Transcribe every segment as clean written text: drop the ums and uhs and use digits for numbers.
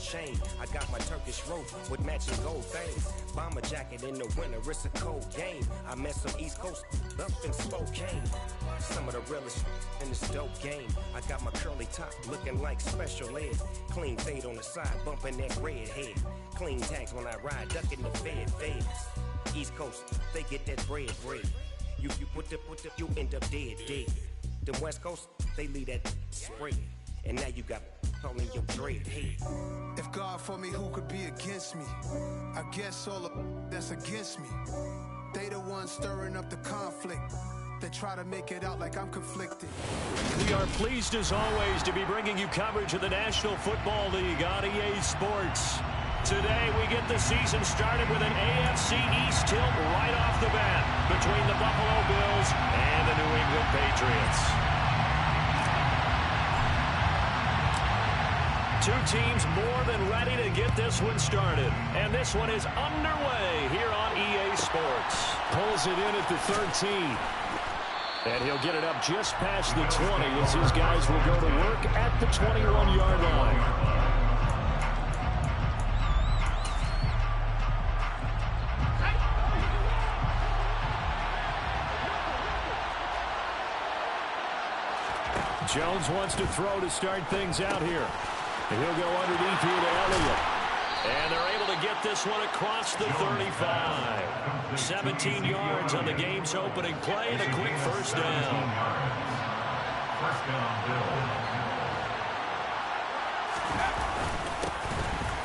chain. I got my Turkish rope with matching gold things. Bomber jacket in the winter, it's a cold game. I met some East Coast up in Spokane. Some of the realest in this dope game. I got my curly top looking like special ed. Clean fade on the side, bumping that red head. Clean tags when I ride, ducking the feds. East Coast, they get that bread. You put the, you end up dead. The West Coast, they leave that spread. And now you got all in your dread head. If God for me, who could be against me? I guess all of that's against me. They the ones stirring up the conflict. They try to make it out like I'm conflicted. We are pleased as always to be bringing you coverage of the National Football League on EA Sports. Today we get the season started with an AFC East tilt right off the bat between the Buffalo Bills and the New England Patriots. Two teams more than ready to get this one started. And this one is underway here on EA Sports. Pulls it in at the 13. And he'll get it up just past the 20 as his guys will go to work at the 21-yard line. Jones wants to throw to start things out here. And he'll go underneath here to Elliott. And they're able to get this one across the 35. 17 yards on the game's opening play and a quick first down.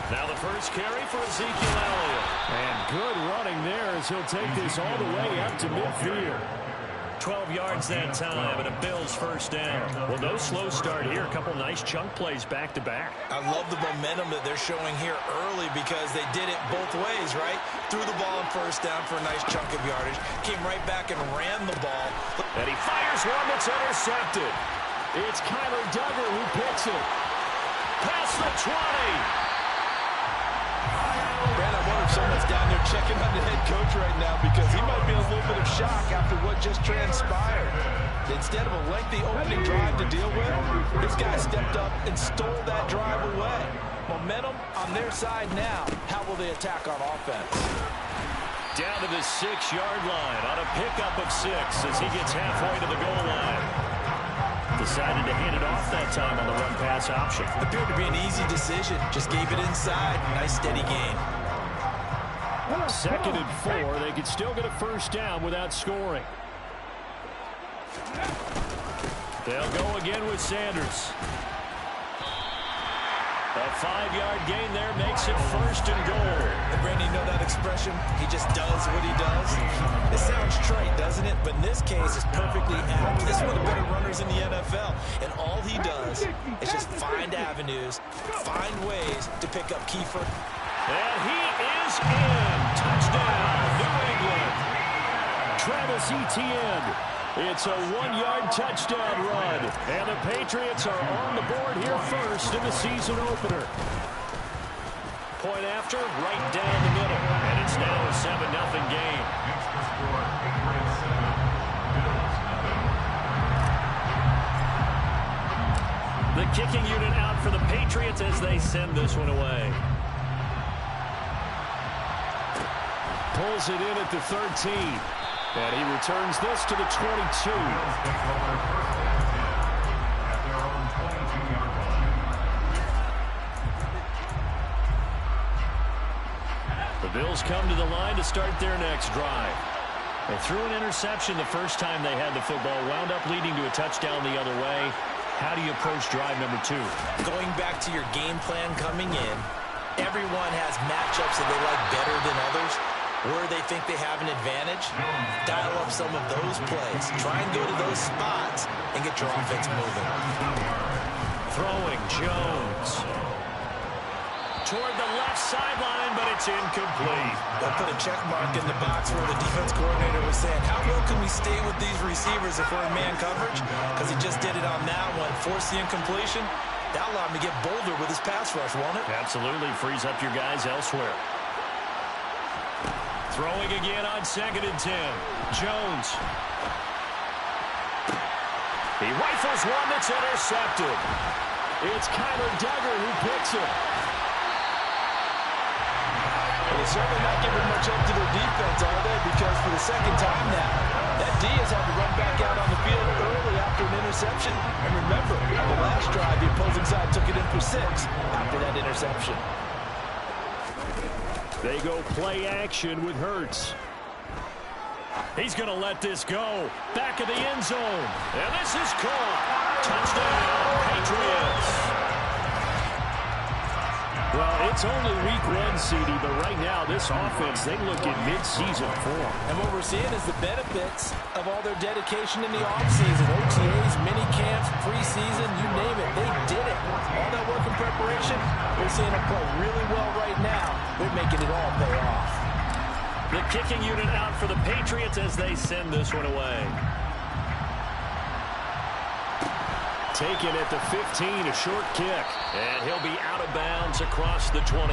Now the first carry for Ezekiel Elliott. And good running there as he'll take this all the way up to midfield. 12 yards that time, and a Bills first down. Well, no slow start here. A couple nice chunk plays back-to-back. I love the momentum that they're showing here early because they did it both ways, right? Threw the ball on first down for a nice chunk of yardage. Came right back and ran the ball. And he fires one that's intercepted. It's Kyler Duggar who picks it. Past the 20. Brad, I wonder if someone's down there checking on the head coach right now because he might be in a little bit of shock after what just transpired. Instead of a lengthy opening drive to deal with, this guy stepped up and stole that drive away. Momentum on their side now. How will they attack on offense? Down to the 6-yard line on a pickup of 6 as he gets halfway to the goal line. Decided to hand it off that time on the run-pass option. Appeared to be an easy decision. Just gave it inside. Nice, steady gain. 2nd and 4. They could still get a first down without scoring. They'll go again with Sanders. A 5-yard gain there makes it 1st and goal. And Randy, you know that expression? He just does what he does. It sounds trite, doesn't it? But in this case, it's perfectly apt. This is one of the better runners in the NFL. And all he does is just find avenues, find ways to pick up Kiefer. And he is in. Touchdown, New England. Travis Etienne. It's a 1-yard touchdown run. And the Patriots are on the board here first in the season opener. Point after, right down the middle. And it's now a 7-0 game. The kicking unit out for the Patriots as they send this one away. Pulls it in at the 13. And he returns this to the 22. The Bills come to the line to start their next drive. They threw an interception the first time they had the football, wound up leading to a touchdown the other way. How do you approach drive number 2? Going back to your game plan coming in, everyone has matchups that they like better than others. Where they think they have an advantage, dial up some of those plays. Try and go to those spots and get your offense moving. Throwing Jones. Toward the left sideline, but it's incomplete. They'll put a check mark in the box where the defense coordinator was saying, how well can we stay with these receivers if we're in man coverage? Because he just did it on that one. Force the incompletion. That'll allow him to get bolder with his pass rush, won't it? Absolutely. Frees up your guys elsewhere. Throwing again on 2nd and 10. Jones. He rifles one that's intercepted. It's Kyler Duggar who picks it. they're certainly not giving much up to their defense, are they? Because for the second time now, that D has had to run back out on the field early after an interception. And remember, on the last drive, the opposing side took it in for 6 after that interception. They go play action with Hurts. He's going to let this go. Back of the end zone. And this is caught. Touchdown, Patriots. Well, it's only week 1, CD, but right now this offense, they look in mid-season form. And what we're seeing is the benefits of all their dedication in the offseason. OTAs, mini camps, preseason, you name it. They did it. All that work in preparation, we're seeing them play really well right now. They're making it all pay off. The kicking unit out for the Patriots as they send this one away. Taken at the 15, a short kick. And he'll be out of bounds across the 25.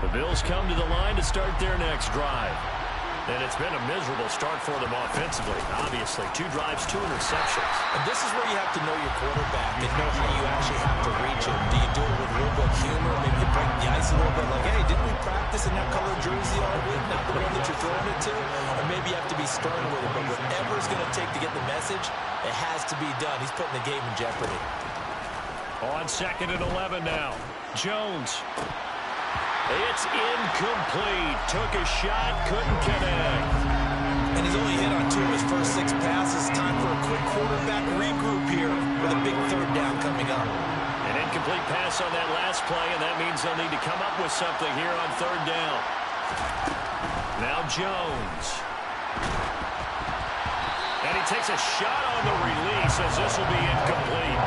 The Bills come to the line to start their next drive. And it's been a miserable start for them offensively. Obviously, 2 drives, 2 interceptions. And this is where you have to know your quarterback and know how you actually have to reach him. Do you do it with a little bit of humor? Maybe you break the ice a little bit like, hey, didn't we practice in that color jersey all week? Not the one that you're throwing it to? Or maybe you have to be stern with it. But whatever it's going to take to get the message, it has to be done. He's putting the game in jeopardy. On 2nd and 11 now. Jones. It's incomplete. Took a shot, couldn't connect. And he's only hit on 2 of his first 6 passes. Time for a quick quarterback regroup here with a big 3rd down coming up. An incomplete pass on that last play, and that means they'll need to come up with something here on 3rd down. Now Jones. And he takes a shot on the release as this will be incomplete.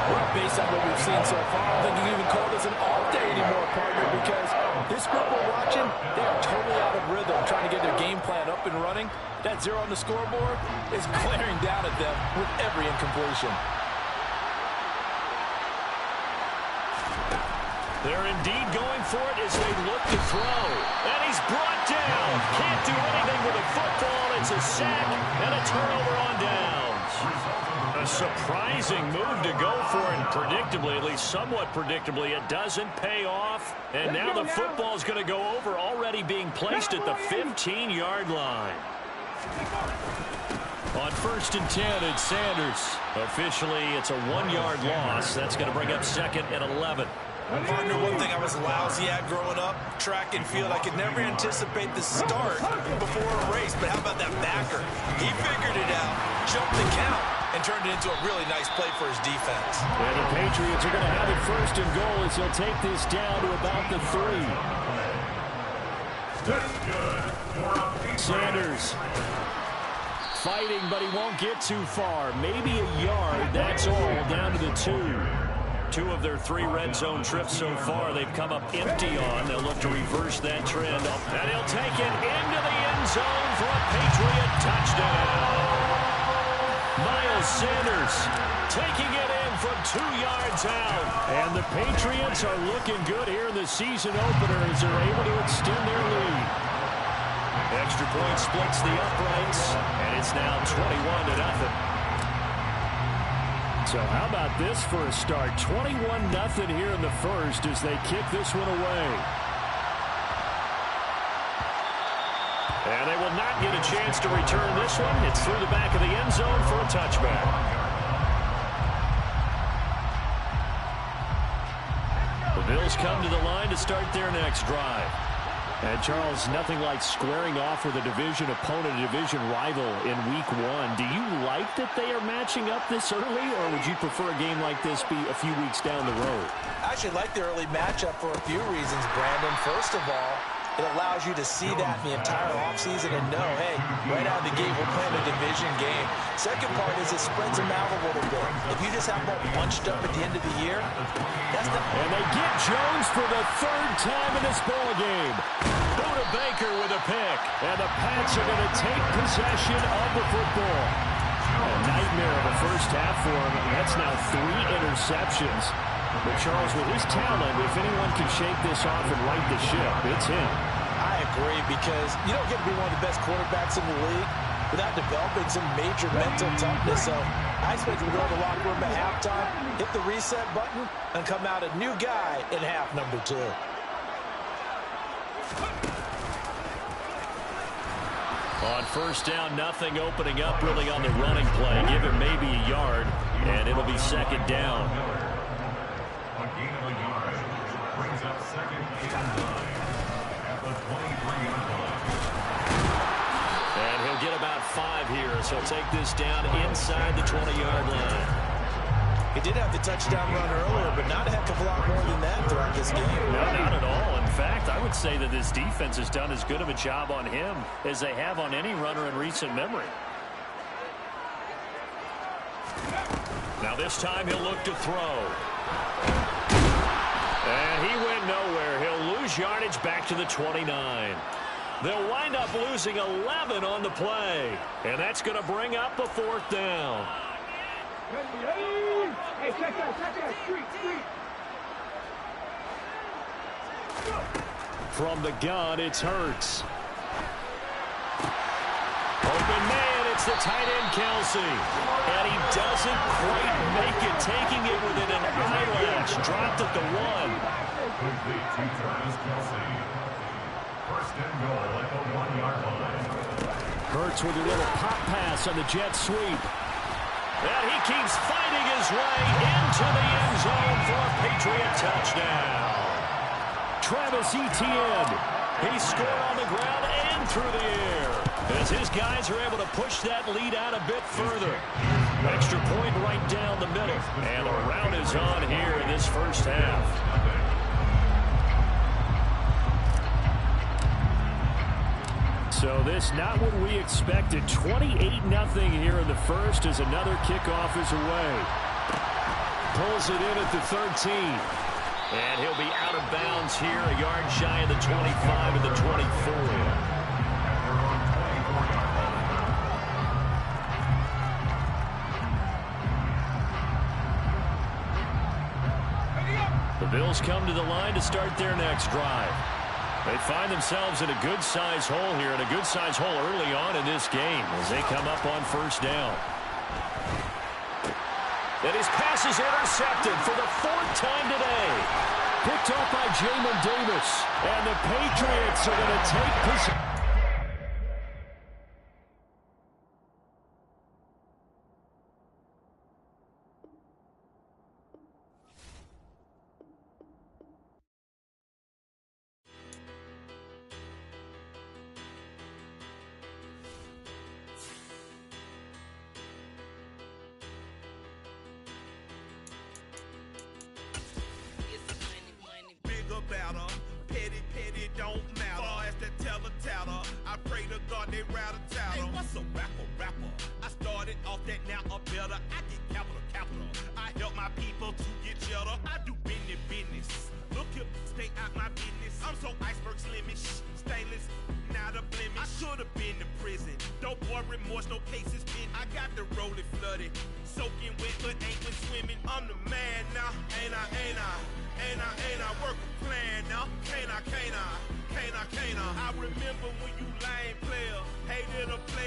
Well, based on what we've seen so far, I don't think you can even call this an off day anymore, partner, because this group we're watching, they are totally out of rhythm, trying to get their game plan up and running. That 0 on the scoreboard is glaring down at them with every incompletion. They're indeed going for it as they look to throw. And he's brought down. Can't do anything with a football. It's a sack and a turnover on downs. A surprising move to go for it, and predictably, at least somewhat predictably, it doesn't pay off. And now the football's going to go over, already being placed at the 15-yard line. On 1st and 10, it's Sanders. Officially, it's a 1-yard loss. That's going to bring up 2nd and 11. Partner, one thing I was lousy at growing up, track and field, I could never anticipate the start before a race. But how about that backer? He figured it out, jumped the count, and turned it into a really nice play for his defense. And the Patriots are going to have it 1st and goal as he'll take this down to about the 3. Sanders fighting, but he won't get too far. Maybe a yard, that's all, down to the 2. 2 of their 3 red zone trips so far they've come up empty on. They'll look to reverse that trend. And he'll take it into the end zone for a Patriot touchdown. Miles Sanders taking it in from 2 yards out. And the Patriots are looking good here in the season opener as they're able to extend their lead. Extra point splits the uprights, and it's now 21-0. So how about this for a start? 21-0 here in the 1st as they kick this one away. And they will not get a chance to return this one. It's through the back of the end zone for a touchback. The Bills come to the line to start their next drive. And, Charles, nothing like squaring off with a division opponent, a division rival in Week 1. Do you like that they are matching up this early, or would you prefer a game like this be a few weeks down the road? I actually like the early matchup for a few reasons, Brandon. First of all, it allows you to see that in the entire offseason and know, hey, right out of the gate, we're playing a division game. Second part is it spreads them out a little bit. If you just have them bunched up at the end of the year, that's the... And they get Jones for the 3rd time in this ball game. Buda Baker with a pick. And the Pats are going to take possession of the football. A nightmare of a first half for him. That's now 3 interceptions. But Charles, with his talent, if anyone can shake this off and right the ship, it's him. I agree, because you don't get to be one of the best quarterbacks in the league without developing some major mental toughness. So I expect him to go to the locker room at halftime, hit the reset button, and come out a new guy in half number 2. On first down, nothing opening up really on the running play. Give him maybe a yard, and it'll be second down. A gain of a yard brings up second and 9 at the 23-yard line. And he'll get about 5 here, so take this down inside the 20-yard line. He did have the touchdown run earlier, but not a heck of a lot more than that throughout this game. No, not at all. In fact, I would say that this defense has done as good of a job on him as they have on any runner in recent memory. Now this time he'll look to throw. And he went nowhere. He'll lose yardage back to the 29. They'll wind up losing 11 on the play. And that's going to bring up a 4th down. From the gun, it's Hurts. Open man, it's the tight end, Kelsey. And he doesn't quite make it, taking it within an eyelash. Dropped at the 1. Complete to Travis Kelsey. First and goal at the 1-yard line. Hurts with a little pop pass on the jet sweep. And he keeps fighting his way into the end zone for a Patriot touchdown. Travis Etienne, he scored on the ground and through the air, as his guys are able to push that lead out a bit further. Extra point right down the middle, and the rout is on here in this first half. So this not what we expected. 28-0 here in the first as another kickoff is away. Pulls it in at the 13. And he'll be out of bounds here, a yard shy of the 25 and the 24. The Bills come to the line to start their next drive. They find themselves in a good-sized hole here, and a good-sized hole early on in this game as they come up on first down. And his pass is intercepted for the 4th time today. Picked off by Jamin Davis. And the Patriots are going to take possession. Petty don't matter. Far as the teller, I pray to God they rattle tattle. Hey, what's a rapper? I started off that, now I'm better. I get capital. I help my people to get cheddar. I do business. Look here, stay out my business. I'm so iceberg slimish, stainless, not a blemish. I should have been to prison. Don't boy remorse, no cases pinned. I got the rolling flooded, soaking wet, but ain't been swimming. I'm the man now, ain't I? Work a plan now, can't I? I remember when you lame player hated a play.